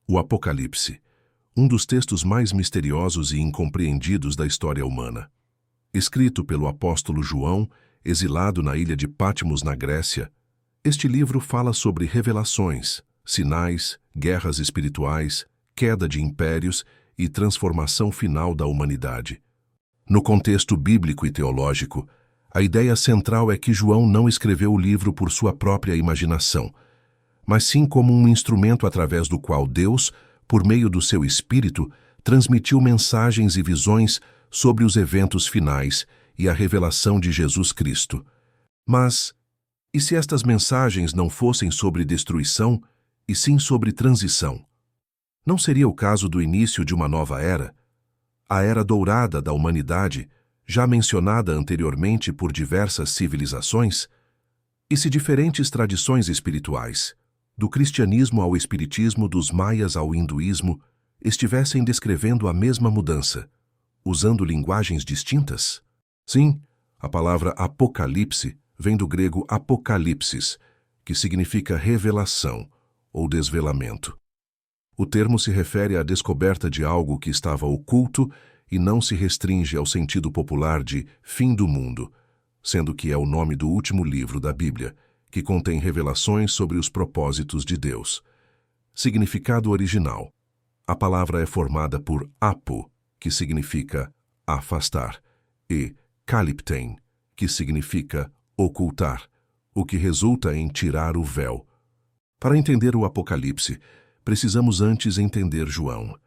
O Apocalipse, um dos textos mais misteriosos e incompreendidos da história humana. Escrito pelo apóstolo João, exilado na ilha de Patmos, na Grécia, este livro fala sobre revelações, sinais, guerras espirituais, queda de impérios e transformação final da humanidade. No contexto bíblico e teológico, a ideia central é que João não escreveu o livro por sua própria imaginação, mas sim como um instrumento através do qual Deus, por meio do seu Espírito, transmitiu mensagens e visões sobre os eventos finais e a revelação de Jesus Cristo. Mas, e se estas mensagens não fossem sobre destruição, e sim sobre transição? Não seria o caso do início de uma nova era? A Era Dourada da humanidade, já mencionada anteriormente por diversas civilizações? E se diferentes tradições espirituais, do cristianismo ao espiritismo, dos maias ao hinduísmo, estivessem descrevendo a mesma mudança, usando linguagens distintas? Sim, a palavra apocalipse vem do grego apokalipsis, que significa revelação ou desvelamento. O termo se refere à descoberta de algo que estava oculto e não se restringe ao sentido popular de fim do mundo, sendo que é o nome do último livro da Bíblia, que contém revelações sobre os propósitos de Deus. Significado original. A palavra é formada por apo, que significa afastar, e kaliptein, que significa ocultar, o que resulta em tirar o véu. Para entender o Apocalipse, precisamos antes entender João.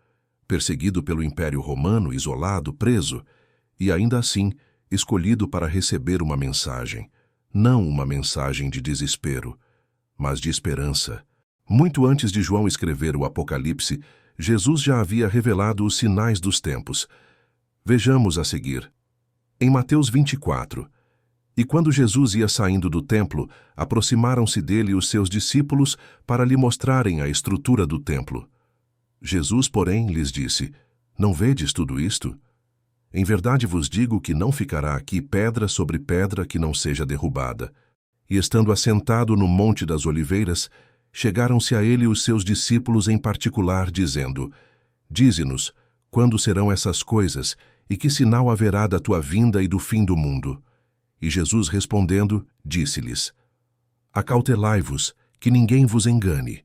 Perseguido pelo Império Romano, isolado, preso, e ainda assim escolhido para receber uma mensagem. Não uma mensagem de desespero, mas de esperança. Muito antes de João escrever o Apocalipse, Jesus já havia revelado os sinais dos tempos. Vejamos a seguir. Em Mateus 24, e quando Jesus ia saindo do templo, aproximaram-se dele os seus discípulos para lhe mostrarem a estrutura do templo. Jesus, porém, lhes disse: Não vedes tudo isto? Em verdade vos digo que não ficará aqui pedra sobre pedra que não seja derrubada. E estando assentado no Monte das Oliveiras, chegaram-se a ele os seus discípulos em particular, dizendo: Dize-nos, quando serão essas coisas, e que sinal haverá da tua vinda e do fim do mundo? E Jesus respondendo, disse-lhes: Acautelai-vos, que ninguém vos engane.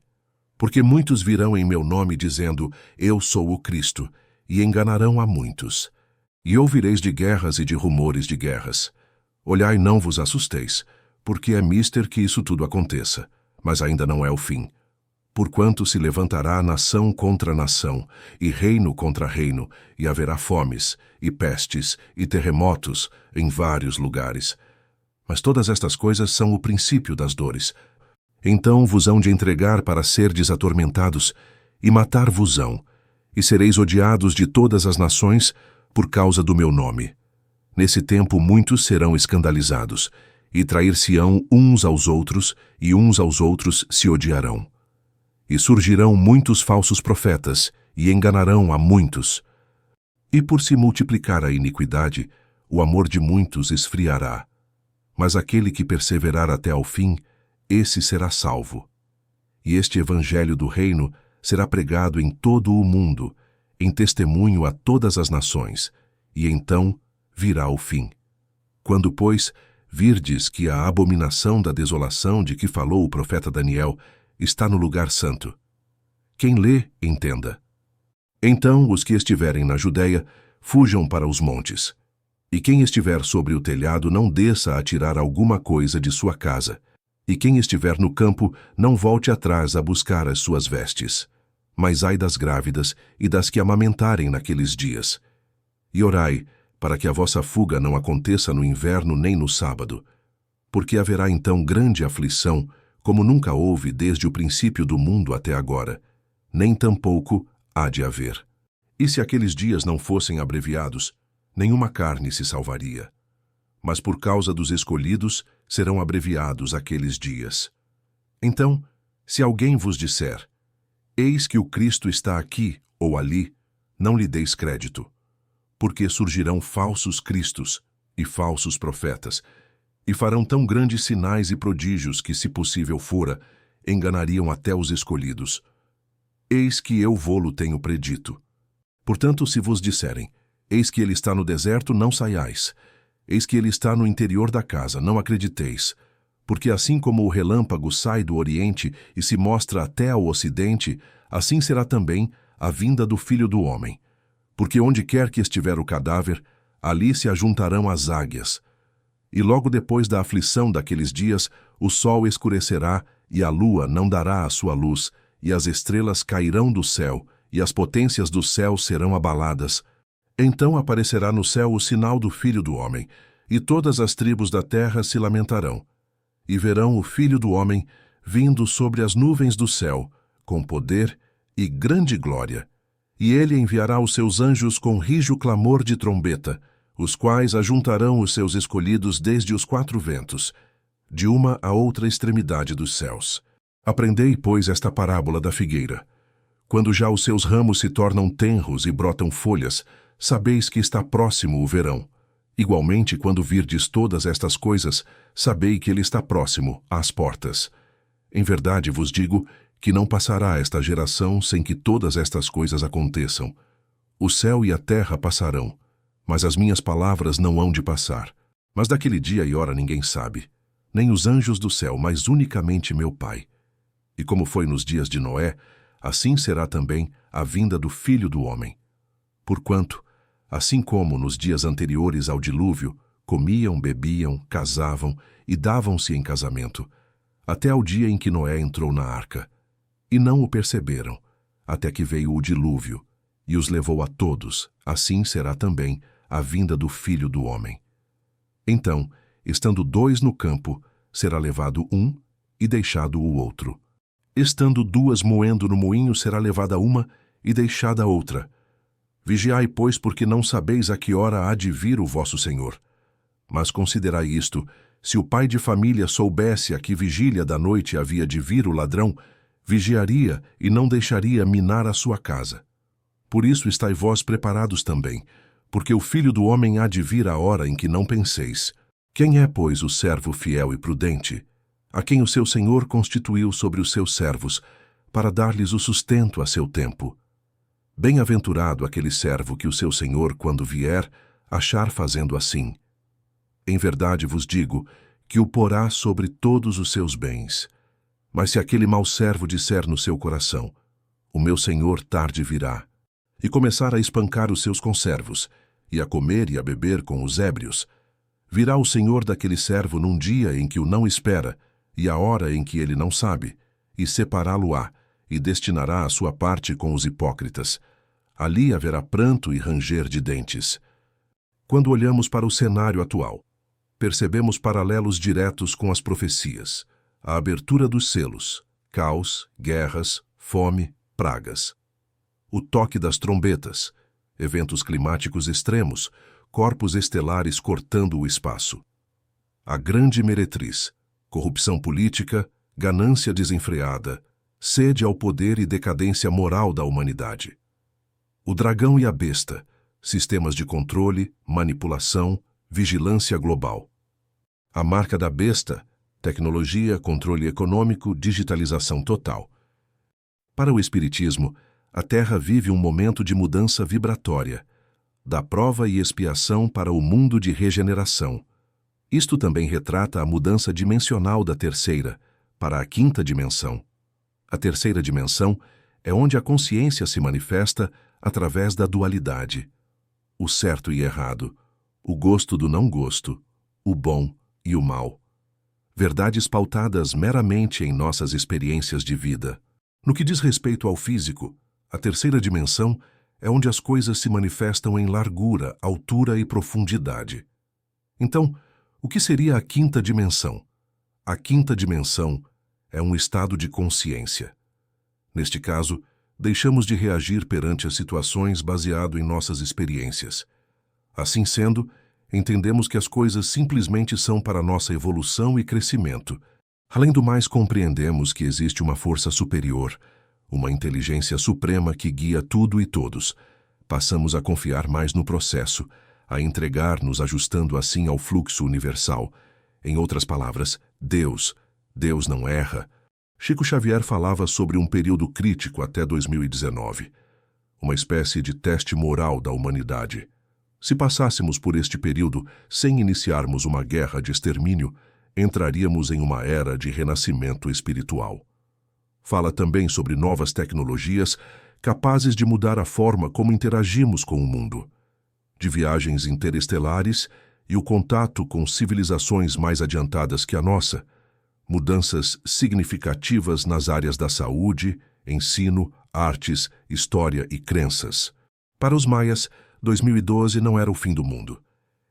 Porque muitos virão em meu nome dizendo, Eu sou o Cristo, e enganarão a muitos. E ouvireis de guerras e de rumores de guerras. Olhai, não vos assusteis, porque é mister que isso tudo aconteça, mas ainda não é o fim. Porquanto se levantará nação contra nação, e reino contra reino, e haverá fomes, e pestes, e terremotos em vários lugares. Mas todas estas coisas são o princípio das dores. Então vos hão de entregar para serdes atormentados, e matar-vos-ão, e sereis odiados de todas as nações, por causa do meu nome. Nesse tempo muitos serão escandalizados, e trair-se-ão uns aos outros, e uns aos outros se odiarão. E surgirão muitos falsos profetas, e enganarão a muitos. E por se multiplicar a iniquidade, o amor de muitos esfriará. Mas aquele que perseverar até ao fim, esse será salvo. E este evangelho do reino será pregado em todo o mundo, em testemunho a todas as nações, e então virá o fim. Quando, pois, virdes que a abominação da desolação de que falou o profeta Daniel está no lugar santo. Quem lê, entenda. Então os que estiverem na Judeia, fujam para os montes. E quem estiver sobre o telhado, não desça a tirar alguma coisa de sua casa. E quem estiver no campo, não volte atrás a buscar as suas vestes. Mas ai das grávidas e das que amamentarem naqueles dias. E orai, para que a vossa fuga não aconteça no inverno nem no sábado. Porque haverá então grande aflição, como nunca houve desde o princípio do mundo até agora, nem tampouco há de haver. E se aqueles dias não fossem abreviados, nenhuma carne se salvaria. Mas por causa dos escolhidos, serão abreviados aqueles dias. Então, se alguém vos disser, eis que o Cristo está aqui ou ali, não lhe deis crédito, porque surgirão falsos cristos e falsos profetas, e farão tão grandes sinais e prodígios que, se possível fora, enganariam até os escolhidos. eis que eu vô-lo tenho predito. Portanto, se vos disserem, eis que ele está no deserto, não saiais. Eis que ele está no interior da casa, não acrediteis. Porque assim como o relâmpago sai do oriente e se mostra até ao ocidente, assim será também a vinda do Filho do Homem. Porque onde quer que estiver o cadáver, ali se ajuntarão as águias. E logo depois da aflição daqueles dias, o sol escurecerá, e a lua não dará a sua luz, e as estrelas cairão do céu, e as potências do céu serão abaladas. Então aparecerá no céu o sinal do Filho do Homem, e todas as tribos da terra se lamentarão. E verão o Filho do Homem vindo sobre as nuvens do céu, com poder e grande glória. E ele enviará os seus anjos com rijo clamor de trombeta, os quais ajuntarão os seus escolhidos desde os quatro ventos, de uma a outra extremidade dos céus. Aprendei, pois, esta parábola da figueira. Quando já os seus ramos se tornam tenros e brotam folhas, sabeis que está próximo o verão. Igualmente, quando virdes todas estas coisas, sabei que ele está próximo, às portas. Em verdade vos digo que não passará esta geração sem que todas estas coisas aconteçam. O céu e a terra passarão, mas as minhas palavras não hão de passar. Mas daquele dia e hora ninguém sabe, nem os anjos do céu, mas unicamente meu Pai. E como foi nos dias de Noé, assim será também a vinda do Filho do Homem. Porquanto, assim como nos dias anteriores ao dilúvio, comiam, bebiam, casavam e davam-se em casamento, até ao dia em que Noé entrou na arca. E não o perceberam, até que veio o dilúvio, e os levou a todos, assim será também a vinda do Filho do Homem. Então, estando dois no campo, será levado um e deixado o outro. Estando duas moendo no moinho, será levada uma e deixada a outra. Vigiai, pois, porque não sabeis a que hora há de vir o vosso Senhor. Mas considerai isto: se o pai de família soubesse a que vigília da noite havia de vir o ladrão, vigiaria e não deixaria minar a sua casa. Por isso estai vós preparados também, porque o Filho do Homem há de vir a hora em que não penseis. Quem é, pois, o servo fiel e prudente, a quem o seu Senhor constituiu sobre os seus servos, para dar-lhes o sustento a seu tempo? Bem-aventurado aquele servo que o seu Senhor, quando vier, achar fazendo assim. Em verdade vos digo que o porá sobre todos os seus bens. Mas se aquele mau servo disser no seu coração, o meu Senhor tarde virá, e começar a espancar os seus conservos, e a comer e a beber com os ébrios, virá o Senhor daquele servo num dia em que o não espera, e a hora em que ele não sabe, e separá-lo-á, e destinará a sua parte com os hipócritas. Ali haverá pranto e ranger de dentes. Quando olhamos para o cenário atual, percebemos paralelos diretos com as profecias, a abertura dos selos, caos, guerras, fome, pragas. O toque das trombetas, eventos climáticos extremos, corpos estelares cortando o espaço. A grande meretriz, corrupção política, ganância desenfreada, sede ao poder e decadência moral da humanidade. O dragão e a besta, sistemas de controle, manipulação, vigilância global. A marca da besta, tecnologia, controle econômico, digitalização total. Para o Espiritismo, a Terra vive um momento de mudança vibratória, da prova e expiação para o mundo de regeneração. Isto também retrata a mudança dimensional da terceira, para a quinta dimensão. A terceira dimensão é onde a consciência se manifesta através da dualidade. O certo e errado, o gosto do não gosto, o bom e o mal. Verdades pautadas meramente em nossas experiências de vida. No que diz respeito ao físico, a terceira dimensão é onde as coisas se manifestam em largura, altura e profundidade. Então, o que seria a quinta dimensão? A quinta dimensão é um estado de consciência. Neste caso, deixamos de reagir perante as situações baseado em nossas experiências. Assim sendo, entendemos que as coisas simplesmente são para nossa evolução e crescimento. Além do mais, compreendemos que existe uma força superior, uma inteligência suprema que guia tudo e todos. Passamos a confiar mais no processo, a entregar-nos ajustando assim ao fluxo universal. Em outras palavras, Deus não erra. Chico Xavier falava sobre um período crítico até 2019, uma espécie de teste moral da humanidade. Se passássemos por este período sem iniciarmos uma guerra de extermínio, entraríamos em uma era de renascimento espiritual. Fala também sobre novas tecnologias capazes de mudar a forma como interagimos com o mundo, de viagens interestelares e o contato com civilizações mais adiantadas que a nossa, mudanças significativas nas áreas da saúde, ensino, artes, história e crenças. Para os maias, 2012 não era o fim do mundo.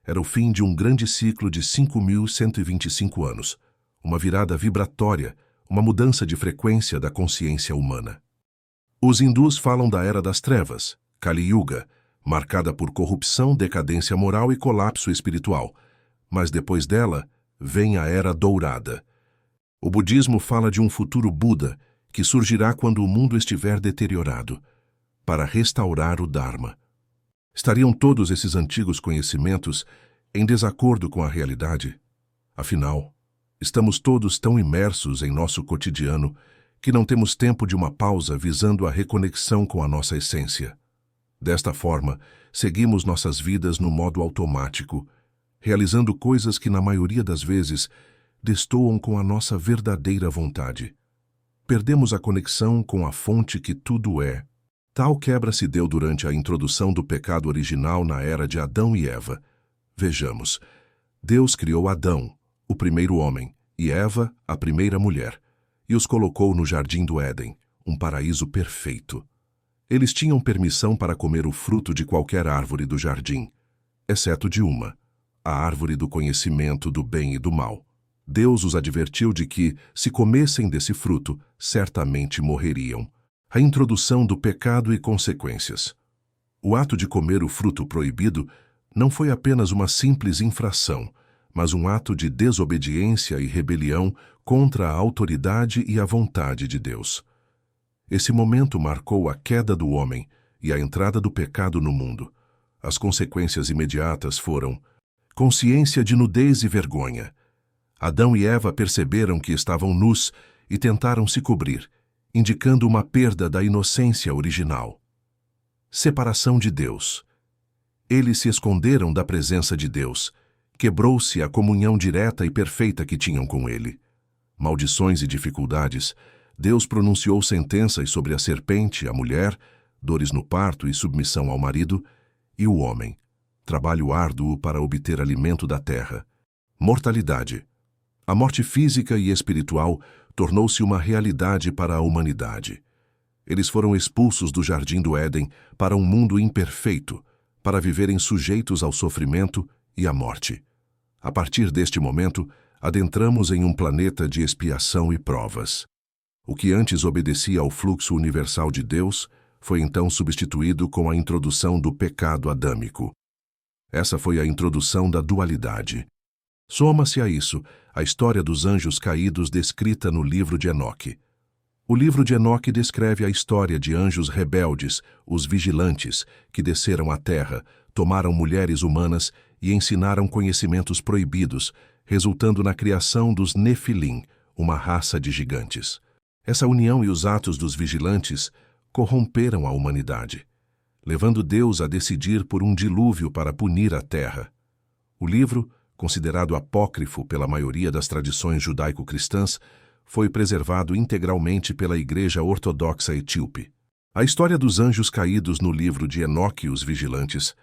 Era o fim de um grande ciclo de 5.125 anos, uma virada vibratória, uma mudança de frequência da consciência humana. Os hindus falam da Era das Trevas, Kali Yuga, marcada por corrupção, decadência moral e colapso espiritual. Mas depois dela, vem a Era Dourada. O budismo fala de um futuro Buda que surgirá quando o mundo estiver deteriorado, para restaurar o Dharma. Estariam todos esses antigos conhecimentos em desacordo com a realidade? Afinal, estamos todos tão imersos em nosso cotidiano que não temos tempo de uma pausa visando a reconexão com a nossa essência. Desta forma, seguimos nossas vidas no modo automático, realizando coisas que, na maioria das vezes, destoam com a nossa verdadeira vontade. Perdemos a conexão com a fonte que tudo é. Tal quebra se deu durante a introdução do pecado original na era de Adão e Eva. Vejamos, Deus criou Adão, o primeiro homem, e Eva, a primeira mulher, e os colocou no jardim do Éden, um paraíso perfeito. Eles tinham permissão para comer o fruto de qualquer árvore do jardim, exceto de uma, a árvore do conhecimento do bem e do mal. Deus os advertiu de que, se comessem desse fruto, certamente morreriam. A introdução do pecado e consequências. O ato de comer o fruto proibido não foi apenas uma simples infração, mas um ato de desobediência e rebelião contra a autoridade e a vontade de Deus. Esse momento marcou a queda do homem e a entrada do pecado no mundo. As consequências imediatas foram consciência de nudez e vergonha. Adão e Eva perceberam que estavam nus e tentaram se cobrir, indicando uma perda da inocência original. Separação de Deus. Eles se esconderam da presença de Deus. Quebrou-se a comunhão direta e perfeita que tinham com Ele. Maldições e dificuldades. Deus pronunciou sentenças sobre a serpente, a mulher, dores no parto e submissão ao marido, e o homem, trabalho árduo para obter alimento da terra. Mortalidade. A morte física e espiritual tornou-se uma realidade para a humanidade. Eles foram expulsos do jardim do Éden para um mundo imperfeito, para viverem sujeitos ao sofrimento e à morte. A partir deste momento, adentramos em um planeta de expiação e provas. O que antes obedecia ao fluxo universal de Deus foi então substituído com a introdução do pecado adâmico. Essa foi a introdução da dualidade. Soma-se a isso a história dos anjos caídos descrita no livro de Enoque. O livro de Enoque descreve a história de anjos rebeldes, os vigilantes, que desceram à terra, tomaram mulheres humanas e ensinaram conhecimentos proibidos, resultando na criação dos Nefilim, uma raça de gigantes. Essa união e os atos dos vigilantes corromperam a humanidade, levando Deus a decidir por um dilúvio para punir a terra. O livro, considerado apócrifo pela maioria das tradições judaico-cristãs, foi preservado integralmente pela Igreja Ortodoxa Etíope. A história dos anjos caídos no livro de Enoque e os Vigilantes.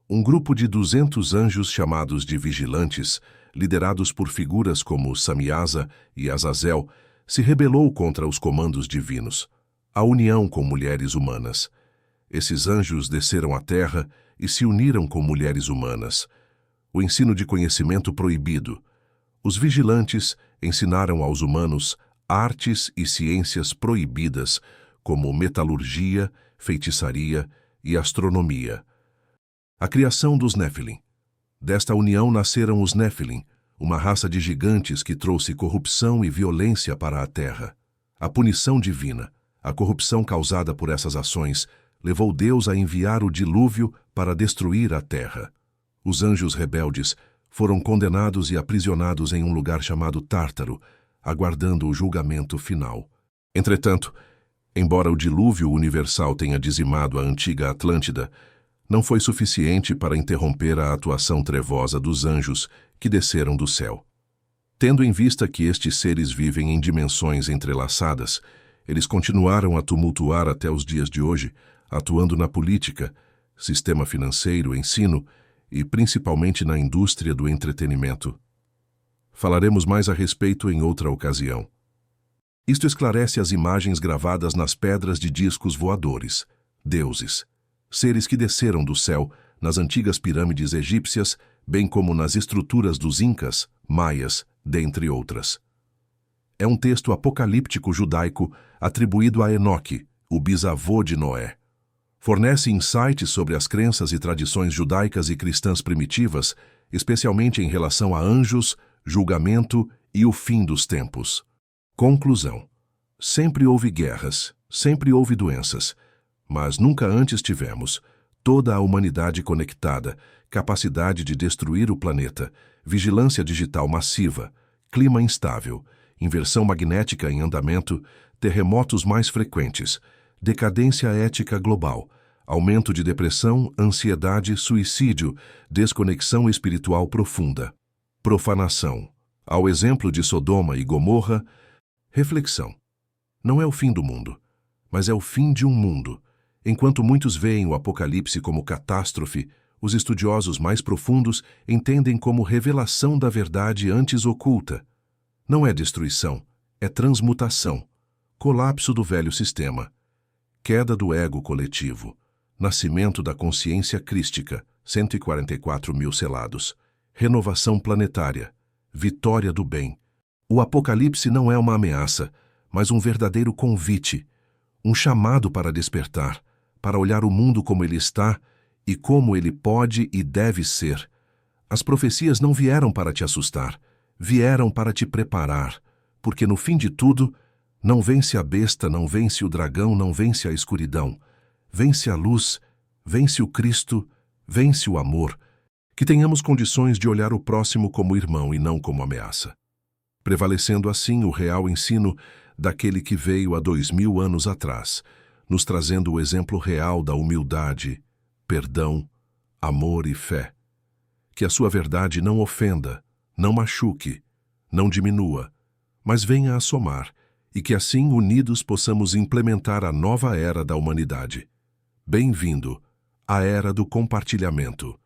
Um grupo de 200 anjos chamados de Vigilantes, liderados por figuras como Samiasa e Azazel, se rebelou contra os comandos divinos, a união com mulheres humanas. Esses anjos desceram à terra e se uniram com mulheres humanas. O ensino de conhecimento proibido. Os vigilantes ensinaram aos humanos artes e ciências proibidas, como metalurgia, feitiçaria e astronomia. A criação dos Nefilim. Desta união nasceram os Nefilim, uma raça de gigantes que trouxe corrupção e violência para a terra. A punição divina, a corrupção causada por essas ações, levou Deus a enviar o dilúvio para destruir a terra. Os anjos rebeldes foram condenados e aprisionados em um lugar chamado Tártaro, aguardando o julgamento final. Entretanto, embora o dilúvio universal tenha dizimado a antiga Atlântida, não foi suficiente para interromper a atuação trevosa dos anjos que desceram do céu. Tendo em vista que estes seres vivem em dimensões entrelaçadas, eles continuaram a tumultuar até os dias de hoje, atuando na política, sistema financeiro, ensino e principalmente na indústria do entretenimento. Falaremos mais a respeito em outra ocasião. Isto esclarece as imagens gravadas nas pedras de discos voadores, deuses, seres que desceram do céu nas antigas pirâmides egípcias, bem como nas estruturas dos incas, maias, dentre outras. É um texto apocalíptico judaico atribuído a Enoque, o bisavô de Noé. Fornece insights sobre as crenças e tradições judaicas e cristãs primitivas, especialmente em relação a anjos, julgamento e o fim dos tempos. Conclusão. Sempre houve guerras, sempre houve doenças, mas nunca antes tivemos toda a humanidade conectada, capacidade de destruir o planeta, vigilância digital massiva, clima instável, inversão magnética em andamento, terremotos mais frequentes, decadência ética global, aumento de depressão, ansiedade, suicídio, desconexão espiritual profunda, profanação. Ao exemplo de Sodoma e Gomorra, reflexão. Não é o fim do mundo, mas é o fim de um mundo. Enquanto muitos veem o Apocalipse como catástrofe, os estudiosos mais profundos entendem como revelação da verdade antes oculta. Não é destruição, é transmutação, colapso do velho sistema, queda do ego coletivo, nascimento da consciência crística, 144 mil selados, renovação planetária, vitória do bem. O Apocalipse não é uma ameaça, mas um verdadeiro convite, um chamado para despertar, para olhar o mundo como ele está e como ele pode e deve ser. As profecias não vieram para te assustar, vieram para te preparar, porque no fim de tudo, não vence a besta, não vence o dragão, não vence a escuridão, vence a luz, vence o Cristo, vence o amor, que tenhamos condições de olhar o próximo como irmão e não como ameaça, prevalecendo assim o real ensino daquele que veio há 2000 anos atrás, nos trazendo o exemplo real da humildade, perdão, amor e fé. Que a sua verdade não ofenda, não machuque, não diminua, mas venha a somar, e que assim unidos possamos implementar a nova era da humanidade. Bem-vindo à era do compartilhamento.